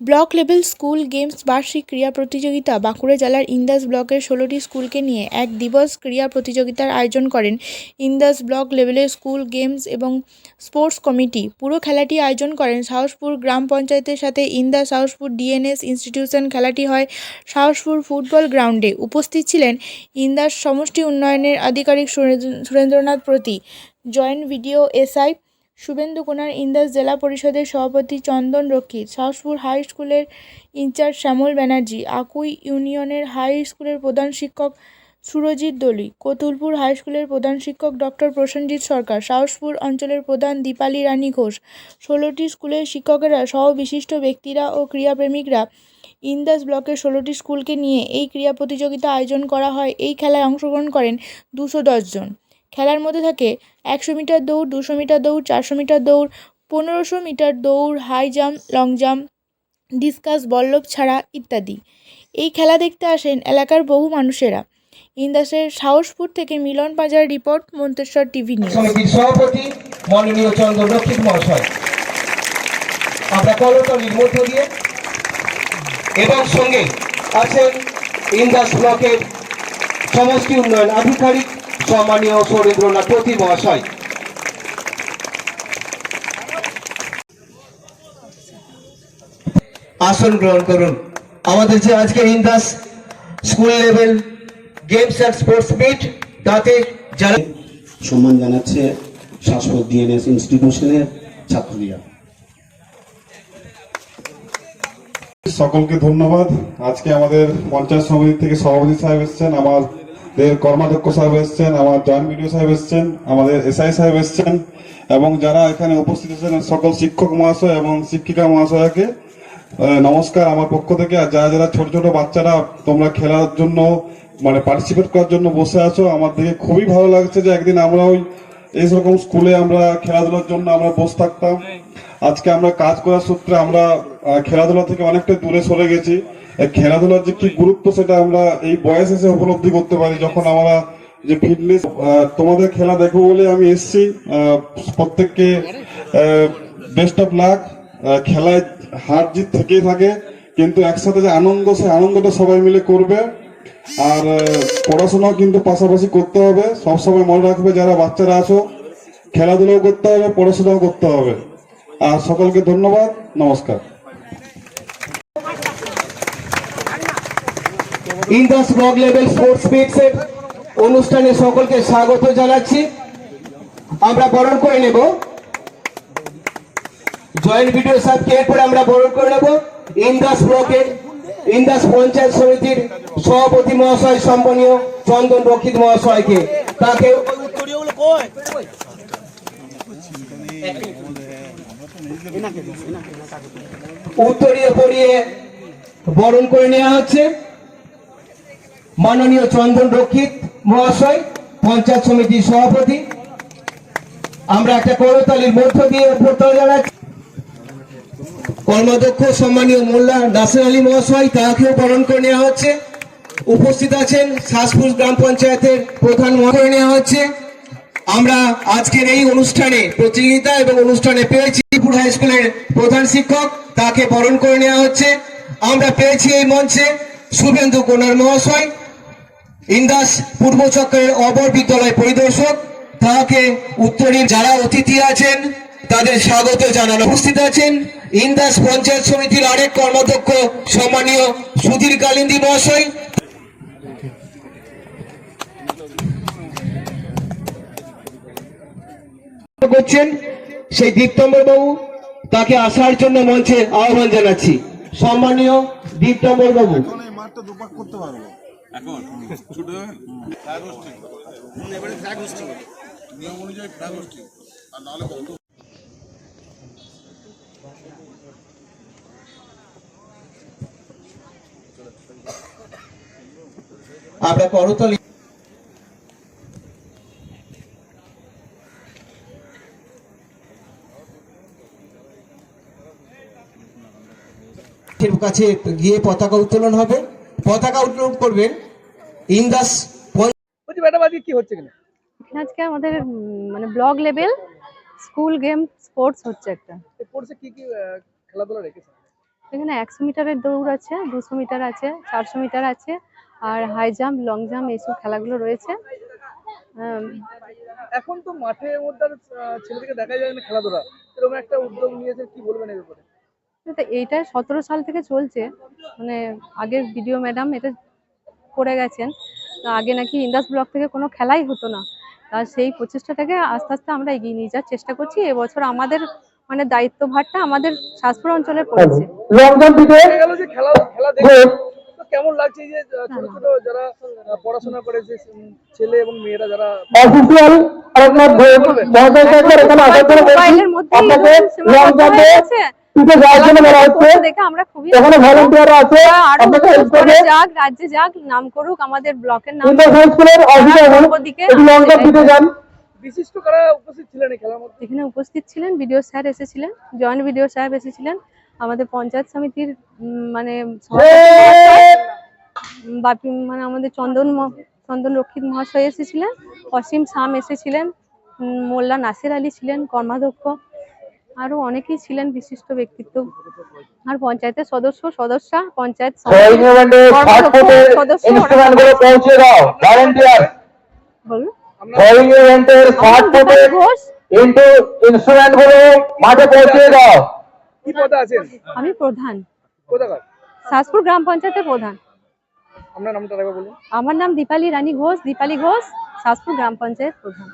Block level school games বার্ষিক ক্রীড়া প্রতিযোগিতা বাঁকুড়া জেলার ইন্দাস ব্লকের 16টি স্কুলকে নিয়ে এক দিবস ক্রীড়া প্রতিযোগিতার আয়োজন করেন ইন্দাস ব্লক লেভেলের স্কুল গেমস এবং স্পোর্টস কমিটি। পুরো খেলাটি আয়োজন করেন সাহসপুর গ্রাম পঞ্চায়েতের সাথে ইন্দাস সাহসপুর ডিএনএস ইনস্টিটিউশন। খেলাটি হয় সাহসপুর ফুটবল গ্রাউন্ডে। উপস্থিত ছিলেন ইন্দাস সমষ্টি উন্নয়নের আধিকারিক সুরেন্দ্রনাথ প্রতি, joint BDO SI Shubhendu Kumar, Indas জেলা পরিষদের সভাপতি চন্দন রক্ষিত, সাহসপুর হাই স্কুলের ইনচার্জ শ্যামল ব্যানার্জি, আকুই ইউনিয়নের হাই স্কুলের প্রধান শিক্ষক সুরজিৎ দলি, কতুলপুর হাই স্কুলের প্রধান শিক্ষক ডক্টর প্রসেনজিৎ সরকার, সাহসপুর অঞ্চলের প্রধান দীপালি রানী ঘোষ, 16টি স্কুলের শিক্ষকেরা সহ বিশিষ্ট ব্যক্তিরা ও ক্রীড়াপ্রেমিকরা। ইন্দাস ব্লকের 16টি স্কুলকে নিয়ে এই ক্রীড়া প্রতিযোগিতা আয়োজন করা হয়। এই খেলায় অংশগ্রহণ করেন 210 জন। খেলার মধ্যে থাকে 100 মিটার দৌড়, 200 মিটার দৌড়, 400 মিটার দৌড়, 1500 মিটার দৌড়, high jump, long jump, discus, বল্লভ ছাড়া ইত্যাদি। এই খেলা দেখতে আসেন এলাকার বহু মানুষেরা। ইন্দাসের সাহসপুর থেকে মিলন বাজার রিপোর্ট, মন্তেশ্বর টিভি নিউজ। সমিতির সভাপতি মাননীয় চন্দন রক্ষিত মহাশয়, আমরা করতালির মধ্য দিয়ে, এবং সঙ্গে আছেন ইন্দাস ব্লকের সমষ্টি উন্নয়ন আধিকারিক সম্মানীয় সুরেন্দ্রনাথ প্রতি মহাশয়। আসন গ্রহণ করুন। আমাদের যে আজকে Indas school level games and sports meet, তাতে যারা সম্মান জানাচ্ছে সাহসপুর ডিএনএস ইনস্টিটিউশনের ছাত্রীরা। সকলকে ধন্যবাদ। আজকে আমাদের পঞ্চায়েত সমিতি থেকে সভাপতি সাহেব এসছেন, আমাদের কর্মাধ্যক্ষ সাহেব এসছেন, আমার জয়েন্ট বিডিও সাহেব এসছেন, আমাদের এসআই সাহেব এসছেন, এবং যারা এখানে উপস্থিত আছেন সকল শিক্ষক মহাশয় এবং শিক্ষিকা মহাশয়কে নমস্কার আমার পক্ষ থেকে। আর যারা যারা ছোট ছোট বাচ্চারা তোমরা খেলার জন্য পার্টিসিপেট করার জন্য বসে আছো, আমার দেখে খুবই ভালো লাগছে যে একদিন আমরা ওই এইরকম স্কুলে আমরা খেলাধুলার জন্য আমরা বসে থাকতাম। আজকে আমরা কাজ করার সূত্রে আমরা খেলাধুলা থেকে অনেকটা দূরে সরে গেছি। খেলাধুলার যে কি গুরুত্ব সেটা আমরা এই বয়সে এসে উপলব্ধি করতে পারি, যখন আমরা যে ফিটনেস। তোমাদের খেলা দেখবো বলে আমি এসেছি। প্রত্যেককে বেস্ট অফ লাক। খেলায় হার জিত থেকেই থাকে, কিন্তু একসাথে যে আনন্দ, সেই আনন্দটা সবাই মিলে করবে। আর পড়াশোনাও কিন্তু পাশাপাশি করতে হবে। সবসময় মনে রাখবে যারা বাচ্চারা আছো, খেলাধুলাও করতে হবে, পড়াশোনাও করতে হবে। আর সকলকে ধন্যবাদ, নমস্কার। Indus block level sports meets এর অনুষ্ঠানে সকলকে স্বাগত জানাচ্ছি। আমরা বরণ করে নেব জয়েন্ট ভিডিও সাহেবকে, এরপরে আমরা বরণ করে নেব ইন্দাস ব্লকের ইন্দাস পঞ্চায়েত সমিতির সভাপতি মহাশয় সম্মানীয় চন্দন রক্ষিত মহাশয়কে। তাকে উত্তরীয় পরিয়ে বরণ করে নেওয়া হচ্ছে মাননীয় চন্দন রক্ষিত মহাশয়, পঞ্চায়েত সমিতির সভাপতি। আমরা একটা করতালির মধ্য দিয়ে অভ্যর্থনা জানাচ্ছি কর্মাধ্যক্ষ সম্মানীয় মোল্লা নাসির আলী মহাশয়, তাকেও বরণ করে নেওয়া হচ্ছে। উপস্থিত আছেন সাহসপুর গ্রাম পঞ্চায়েতের প্রধান মহাশয় নেওয়া হচ্ছে। আমরা আজকের এই অনুষ্ঠানে প্রতিযোগিতা এবং অনুষ্ঠানে পেয়েছি হাই স্কুলের প্রধান শিক্ষক, তাকে বরণ করে নেওয়া হচ্ছে। আমরা পেয়েছি এই মঞ্চে শুভেন্দু কুমার মহাশয়, ইন্দাস পূর্ব চক্রের অপর বিদ্যালয় পরিদর্শক, তাকে উত্তরীর। যারা অতিথি আছেন তাদের স্বাগত জানানো। উপস্থিত আছেন ইন্দাস পঞ্চায়েত সমিতির আরেক কর্মাধ্যক্ষ সম্মানীয় সুধীর কালিন্দী মহাশয়। করছেন সেই দীপ্তম্বর বাবু, তাকে আসার জন্য মঞ্চে আহ্বান জানাচ্ছি। সম্মানীয় দীপ্তম্বর বাবু, আমরা করতালি কাছে গিয়ে পতাকা উত্তোলন হবে। পতাকা উত্তোলন করবেন ইন্দাস। কি হচ্ছে আজকে আমাদের block level school game sports হচ্ছে একটা। স্পোর্টসে কি কি খেলাধুলা রেখেছে? এখানে 100 মিটারের দৌড় আছে, 200 মিটার আছে, 400 মিটার আছে, আর হাই জাম্প, লং জাম্প এইসব খেলাগুলো রয়েছে। এখন তো মাঠের মধ্যে আর, ছেলেদেরকে দেখা যায় না খেলাধুলা, এরকম একটা উদ্যোগ নিয়েছে, কি বলবেন এর উপরে? তো এইটা 17 সাল থেকে চলছে, মানে আগের বিডিও ম্যাডাম এটা করে গেছেন। তো আগে নাকি ইন্দাস ব্লক থেকে কোনো খেলাই হতো না, আর সেই প্রচেষ্টাটাকে আস্তে আস্তে আমরা এগিয়ে নিয়ে যাওয়ার চেষ্টা করছি। এবছর আমাদের মানে দায়িত্বভারটা আমাদের শাসপুর অঞ্চলে পড়েছে। দেখা গেল যে খেলা খেলা দেখে তো কেমন লাগছে, এই যে ছোট ছোট যারা পড়াশোনা করেছে ছেলে এবং মেয়েরা যারা মোবাইলের মধ্যে দেখে আমরা খুবই যাক, রাজ্যে যাক, নাম করুক, আমাদের ব্লকের নাম দিকে। বিশিষ্ট কারা উপস্থিত ছিলেন এই খেলার মধ্যে? এখানে উপস্থিত ছিলেন বিডিও স্যার এসেছিলেন, জয়েন্ট বিডিও সাহেব এসেছিলেন, আমাদের পঞ্চায়েত সমিতির মানে বাপি মানে আমাদের চন্দন রক্ষিত মহাশয় এসেছিলেন, অসীম শাম এসেছিলেন, মোল্লা নাসির আলী ছিলেন কর্মাধ্যক্ষ, আরো অনেকেই ছিলেন বিশিষ্ট ব্যক্তিত্ব, আর পঞ্চায়েতের সদস্যা, পঞ্চায়েত বলুন। কি পদে আছেন? আমি প্রধান, কোথাকার? শাসপুর গ্রাম পঞ্চায়েতের প্রধান। আপনার নামটা একবার বলুন। আমার নাম দীপালি রানী ঘোষ, দীপালি ঘোষ, শাসপুর গ্রাম পঞ্চায়েত প্রধান।